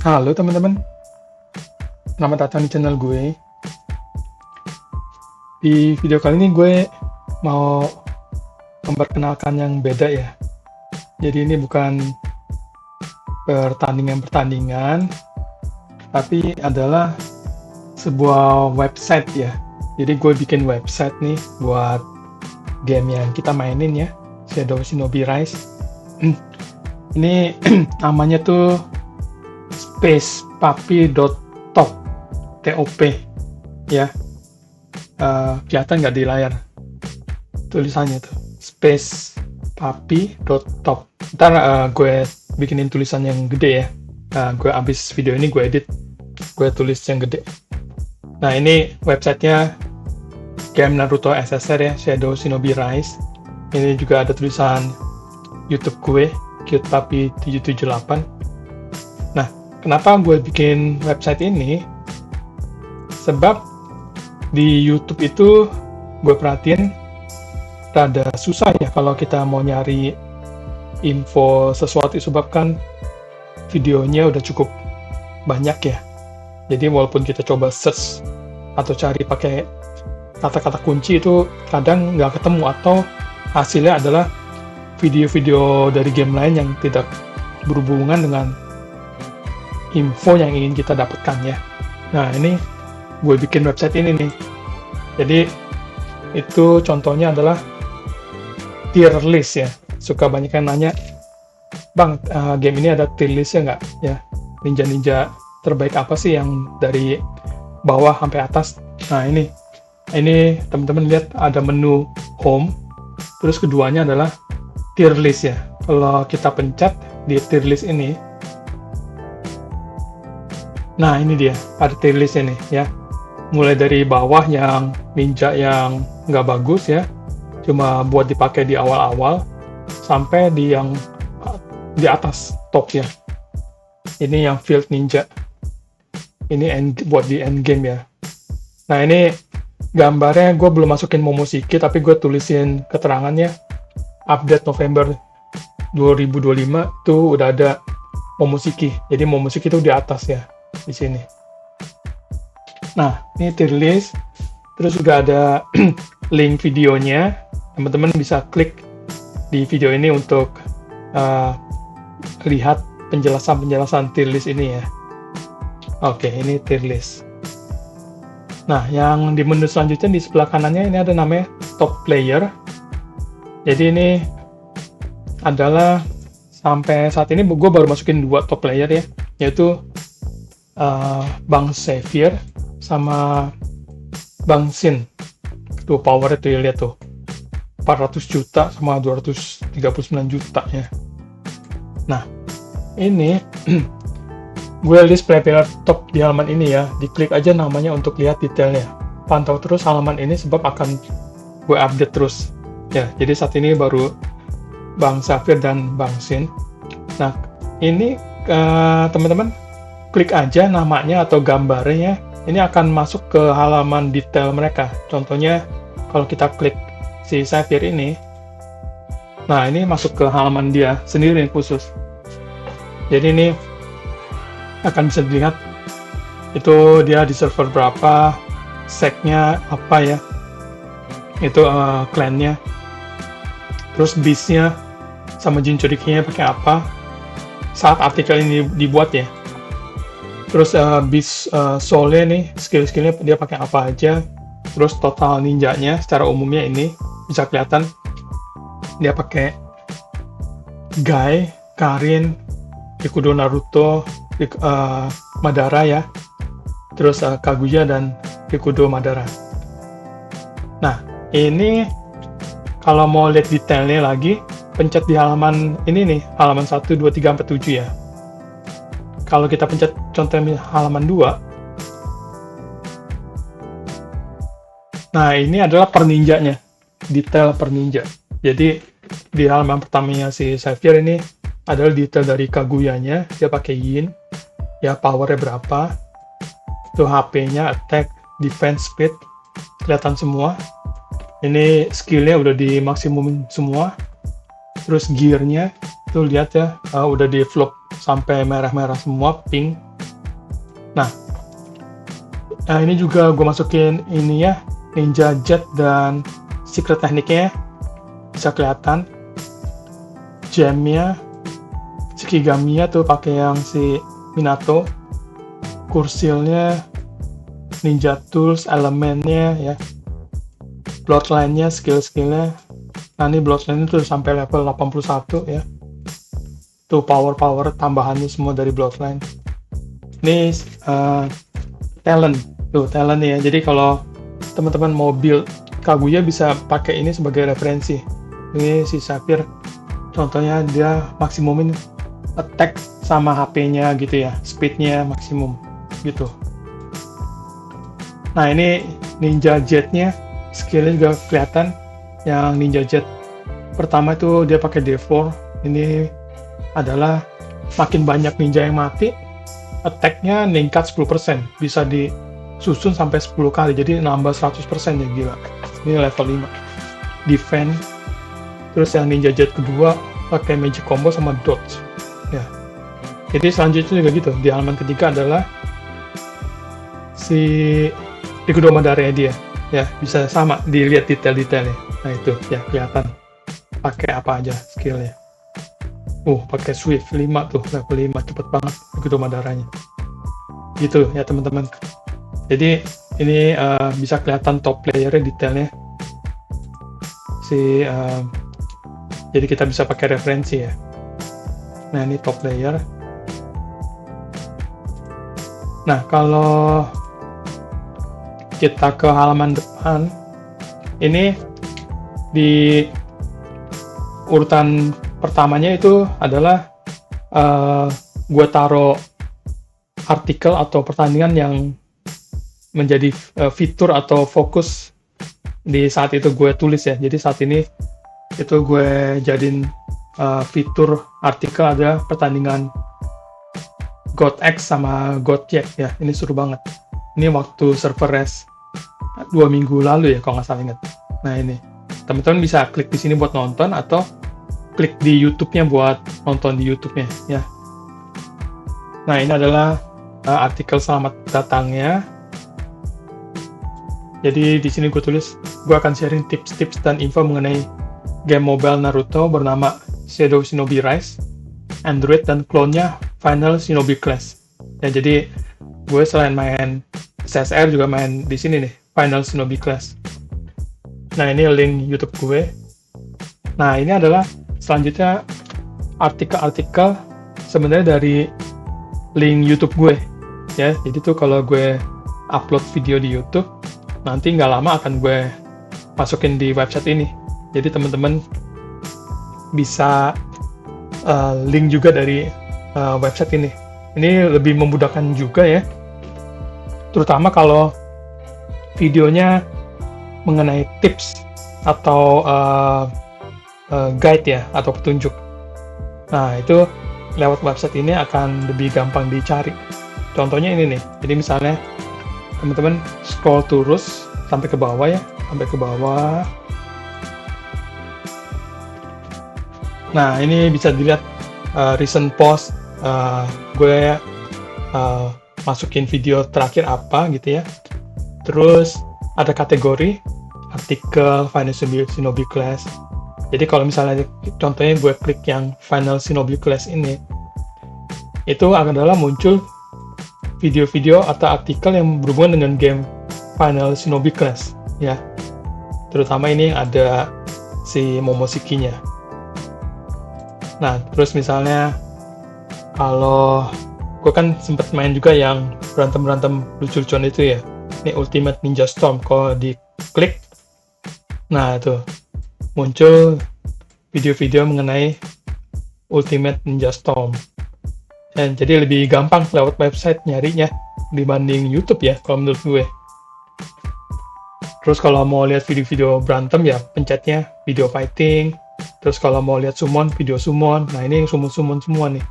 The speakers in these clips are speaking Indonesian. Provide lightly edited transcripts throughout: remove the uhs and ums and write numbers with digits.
Halo teman-teman, selamat datang di channel gue. Di video kali ini gue mau memperkenalkan yang beda ya. Jadi ini bukan pertandingan-pertandingan, tapi adalah sebuah website ya. Jadi gue bikin website nih buat game yang kita mainin ya, Shadow Shinobi Rise. Ini namanya tuh spacepuppy.top TOP ya. Kelihatan nggak di layar tulisannya tuh spacepuppy.top. Ntar gue bikinin tulisan yang gede ya. Gue abis video ini gue edit, gue tulis yang gede. Nah ini websitenya game Naruto SSR ya, Shadow Shinobi Rise. Ini juga ada tulisan YouTube gue, cutepuppy778. Nah, kenapa gue bikin website ini? Sebab di YouTube itu gue perhatiin rada susah ya kalau kita mau nyari info sesuatu, sebab kan videonya udah cukup banyak ya. Jadi walaupun kita coba search atau cari pakai kata-kata kunci itu kadang nggak ketemu, atau hasilnya adalah video-video dari game lain yang tidak berhubungan dengan info yang ingin kita dapatkan ya. Nah ini gue bikin website ini nih. Jadi itu contohnya adalah tier list ya. Suka banyak yang nanya, Bang, game ini ada tier listnya nggak? Ya, ninja-ninja terbaik apa sih yang dari bawah sampai atas? Nah ini teman-teman lihat ada menu home, terus keduanya adalah tier list ya. Kalau kita pencet di tier list ini, nah ini dia, ada tier list ini ya. Mulai dari bawah yang ninja yang nggak bagus ya, cuma buat dipakai di awal-awal, sampai di yang di atas top ya. Ini yang field ninja. Ini buat di end game ya. Nah ini gambarnya gue belum masukin Momoshiki, tapi gue tulisin keterangannya update November 2025 tuh udah ada Momoshiki. Jadi Momoshiki itu di atas ya, di sini. Nah, ini tier list. Terus juga ada link videonya. Teman-teman bisa klik di video ini untuk lihat penjelasan tier list ini ya. Oke, ini tier list. Nah, yang di menu selanjutnya di sebelah kanannya ini ada namanya top player. Jadi ini adalah sampai saat ini gue baru masukin 2 top player ya, yaitu Bang Xavier sama Bang Sin. Tuh power itu ya, lihat tuh, 400 juta sama 239 juta ya. Nah ini gue list player top di halaman ini ya. Diklik aja namanya untuk lihat detailnya. Pantau terus halaman ini sebab akan gue update terus ya. Jadi saat ini baru Bang Xavier dan Bang Sin. Nah ini teman-teman klik aja namanya atau gambarnya, ini akan masuk ke halaman detail mereka. Contohnya kalau kita klik si Xavier ini, nah ini masuk ke halaman dia sendiri khusus. Jadi ini akan bisa dilihat itu dia di server berapa, segnya apa ya, itu clan-nya, terus beast-nya sama Jinchuriki-nya pakai apa saat artikel ini dibuat ya. Terus beast soul-nya nih, skill-skillnya dia pakai apa aja. Terus total ninjanya secara umumnya ini bisa kelihatan dia pakai Guy, Karin, Rikudo Naruto, Madara ya. Terus Kaguya dan Rikudo Madara. Nah ini kalau mau lihat detailnya lagi, pencet di halaman ini nih, halaman 1, 2, 3, 4, 7 ya. Kalau kita pencet contohnya halaman 2, nah ini adalah per ninjanya, detail per ninja. Jadi di halaman pertamanya si Xavier ini adalah detail dari Kaguyanya, dia pakai Yin, ya powernya berapa, itu HP-nya, attack, defense, speed, kelihatan semua. Ini skillnya udah di maksimum semua. Terus gear-nya tuh lihat ya, udah di vlog sampai merah-merah semua, pink. Nah, ini juga gue masukin ini ya, Ninja Jet dan secret tekniknya bisa kelihatan. Gemnya, Shikigami-nya tuh pakai yang si Minato, kursilnya, ninja tools, elemennya ya, bloodline-nya, skill-skillnya. Nah ini bloodline itu sampai level 81 ya. Tuh power tambahannya semua dari bloodline. Ini talent, tuh talent ya. Jadi kalau teman-teman mau build Kaguya bisa pakai ini sebagai referensi. Ini si Sapphire, contohnya dia maksimumin attack sama HP-nya gitu ya, speed-nya maksimum gitu. Nah ini Ninja Jet-nya, skill-nya juga kelihatan. Yang Ninja Jet pertama itu dia pakai D4. Ini adalah makin banyak ninja yang mati, attack-nya meningkat 10%, bisa disusun sampai 10 kali, jadi nambah 100% ya, gila. Ini level 5. Defense. Terus yang Ninja Jet kedua pakai magic combo sama dodge ya. Jadi selanjutnya juga gitu, di halaman ketiga adalah si Rikudo Madara dia ya, bisa sama dilihat detail-detailnya. Nah itu ya kelihatan pakai apa aja skillnya. Pakai Swift 5 tuh, level 5, cepet banget Rikudo Madaranya. Gitu ya teman-teman. Jadi ini bisa kelihatan top playernya detailnya. Jadi kita bisa pakai referensi ya. Nah ini top player. Nah kalau kita ke halaman depan, ini di urutan pertamanya itu adalah gue taruh artikel atau pertandingan yang menjadi fitur atau fokus di saat itu gue tulis ya. Jadi saat ini itu gue jadiin fitur artikel ada pertandingan God X sama God Y ya. Ini seru banget. Ini waktu server rest 2 minggu lalu ya kalau nggak salah ingat. Nah ini teman-teman bisa klik di sini buat nonton atau klik di YouTube-nya buat nonton di YouTube-nya ya. Nah ini adalah artikel selamat datangnya. Jadi di sini gue tulis, gue akan sharing tips-tips dan info mengenai game mobile Naruto bernama Shadow Shinobi Rise, Android dan klonnya Final Shinobi Class. Ya jadi gue selain main CSR juga main di sini nih, Final Shinobi Class. Nah ini link YouTube gue. Nah ini adalah selanjutnya artikel-artikel sebenarnya dari link YouTube gue ya. Jadi tuh kalau gue upload video di YouTube, nanti nggak lama akan gue masukin di website ini. Jadi teman-teman bisa link juga dari website ini. Ini lebih memudahkan juga ya, terutama kalau videonya mengenai tips atau guide ya, atau petunjuk. Nah itu lewat website ini akan lebih gampang dicari. Contohnya ini nih, jadi misalnya teman-teman scroll terus sampai ke bawah ya, sampai ke bawah. Nah ini bisa dilihat recent post, gue masukin video terakhir apa gitu ya. Terus ada kategori artikel Final Shinobi Class. Jadi kalau misalnya contohnya gue klik yang Final Shinobi Class ini, itu adalah muncul video-video atau artikel yang berhubungan dengan game Final Shinobi Class ya. Terutama ini ada si Momoshikinya. Nah, terus misalnya kalau gue kan sempet main juga yang berantem-berantem lucu-lucuan itu ya. Ini Ultimate Ninja Storm, kalau diklik, nah itu muncul video-video mengenai Ultimate Ninja Storm. Dan jadi lebih gampang lewat website nyarinya dibanding YouTube ya, kalau menurut gue. Terus kalau mau lihat video-video berantem ya pencetnya video fighting. Terus kalau mau lihat summon, video summon. Nah ini yang summon semua nih.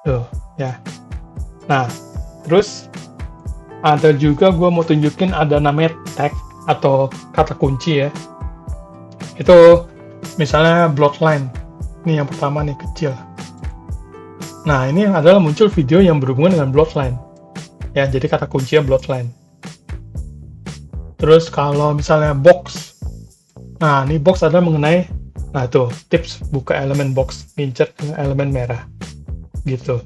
Tuh ya. Nah terus ada juga gue mau tunjukin ada namanya tag atau kata kunci ya. Itu misalnya bloodline. Ini yang pertama nih kecil. Nah ini adalah muncul video yang berhubungan dengan bloodline. Ya, jadi kata kuncinya Bloodline. Terus kalau misalnya box, nah ini box adalah mengenai, nah tuh tips buka elemen box, ngincer elemen merah, gitu.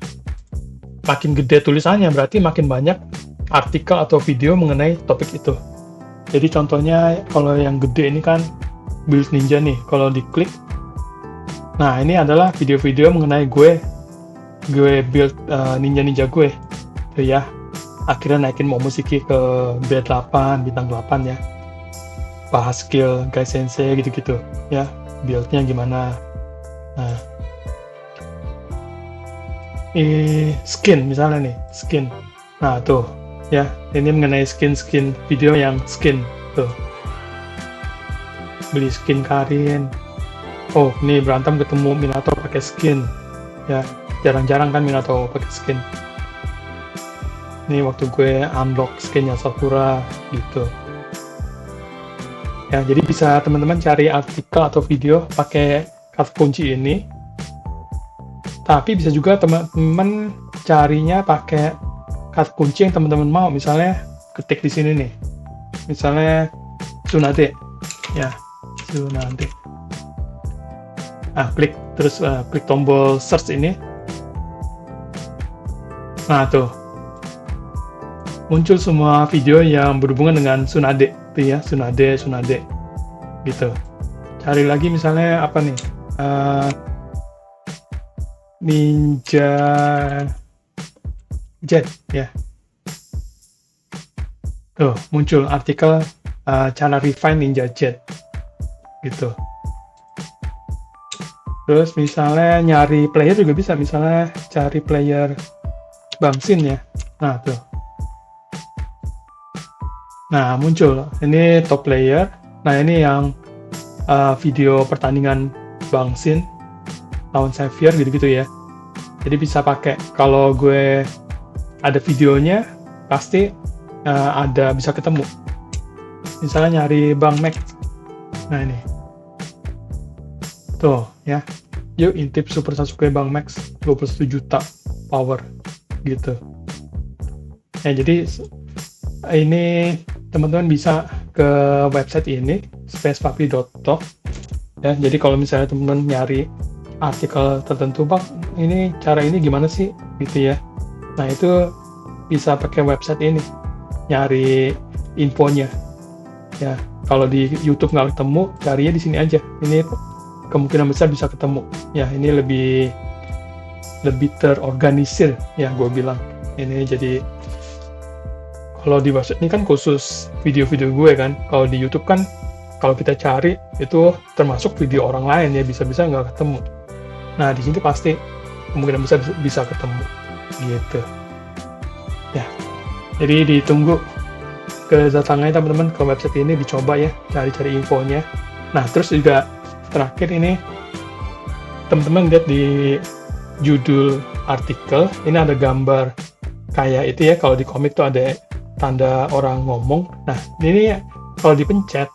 Makin gede tulisannya berarti makin banyak artikel atau video mengenai topik itu. Jadi contohnya kalau yang gede ini kan Build Ninja nih, kalau diklik, nah ini adalah video-video mengenai gue build ninja gue, tuh ya. Akhirnya naikin Momoshiki ke B8, bintang 8 ya. Bahas skill Gai Sensei gitu-gitu ya, buildnya gimana. Nah, skin misalnya nih, skin. Nah tuh ya, ini mengenai skin video yang skin tuh. Beli skin Karin. Oh, ini berantem ketemu Minato pakai skin. Ya, jarang-jarang kan Minato pakai skin. Ini waktu gue unlock skinnya Sakura gitu. Ya, jadi bisa teman-teman cari artikel atau video pakai kata kunci ini. Tapi bisa juga teman-teman carinya pakai kata kunci yang teman-teman mau. Misalnya ketik di sini nih. Misalnya Tsunade. Ya, Tsunade. Klik terus klik tombol search ini. Nah, tuh. Muncul semua video yang berhubungan dengan Tsunade, tuh ya, Tsunade gitu. Cari lagi misalnya apa nih, Ninja Jet ya, tuh muncul artikel cara refine Ninja Jet gitu. Terus misalnya nyari player juga bisa, misalnya cari player Bangsin ya, nah tuh. Nah, muncul. Ini top player. Nah, ini yang video pertandingan Bangsin lawan Xavier gitu-gitu ya. Jadi bisa pakai. Kalau gue ada videonya, pasti ada bisa ketemu. Misalnya nyari Bang Max. Nah, ini. Tuh, ya. Yuk, intip Super Sasuke Bang Max 21 juta power. Gitu. Ya, jadi ini teman-teman bisa ke website ini spacepapi.talk ya. Jadi kalau misalnya teman-teman nyari artikel tertentu, Bang, ini cara ini gimana sih gitu ya. Nah, itu bisa pakai website ini nyari infonya ya. Kalau di YouTube nggak ketemu, carinya di sini aja. Ini kemungkinan besar bisa ketemu ya. Ini lebih terorganisir ya, gue bilang. Ini jadi kalau di website ini kan khusus video-video gue kan. Kalau di YouTube kan, kalau kita cari itu termasuk video orang lain ya, bisa-bisa nggak ketemu. Nah, di sini pasti kemungkinan besar bisa ketemu gitu. Ya, jadi ditunggu kedatangannya teman-teman ke website ini, dicoba ya, cari-cari infonya. Nah, terus juga terakhir ini teman-teman lihat di judul artikel ini ada gambar kayak itu ya. Kalau di komik tuh ada tanda orang ngomong. Nah, ini kalau dipencet,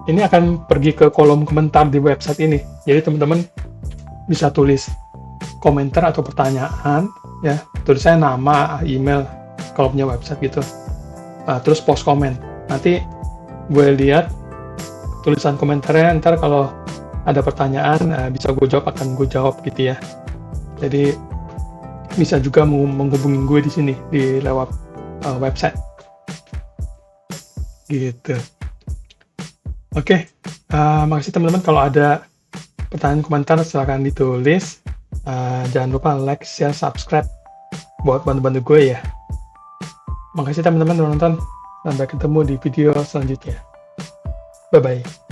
ini akan pergi ke kolom komentar di website ini. Jadi teman-teman bisa tulis komentar atau pertanyaan, ya, tulisannya nama, email, kalau punya website gitu. Terus post komen. Nanti gue lihat tulisan komentarnya, ntar kalau ada pertanyaan bisa gue jawab, akan gue jawab gitu ya. Jadi bisa juga menghubungi gue di sini di lewat website gitu. Oke, makasih teman-teman. Kalau ada pertanyaan komentar silahkan ditulis. Jangan lupa like, share, subscribe buat bantu-bantu gue ya. Makasih teman-teman udah nonton. Sampai ketemu di video selanjutnya. Bye bye.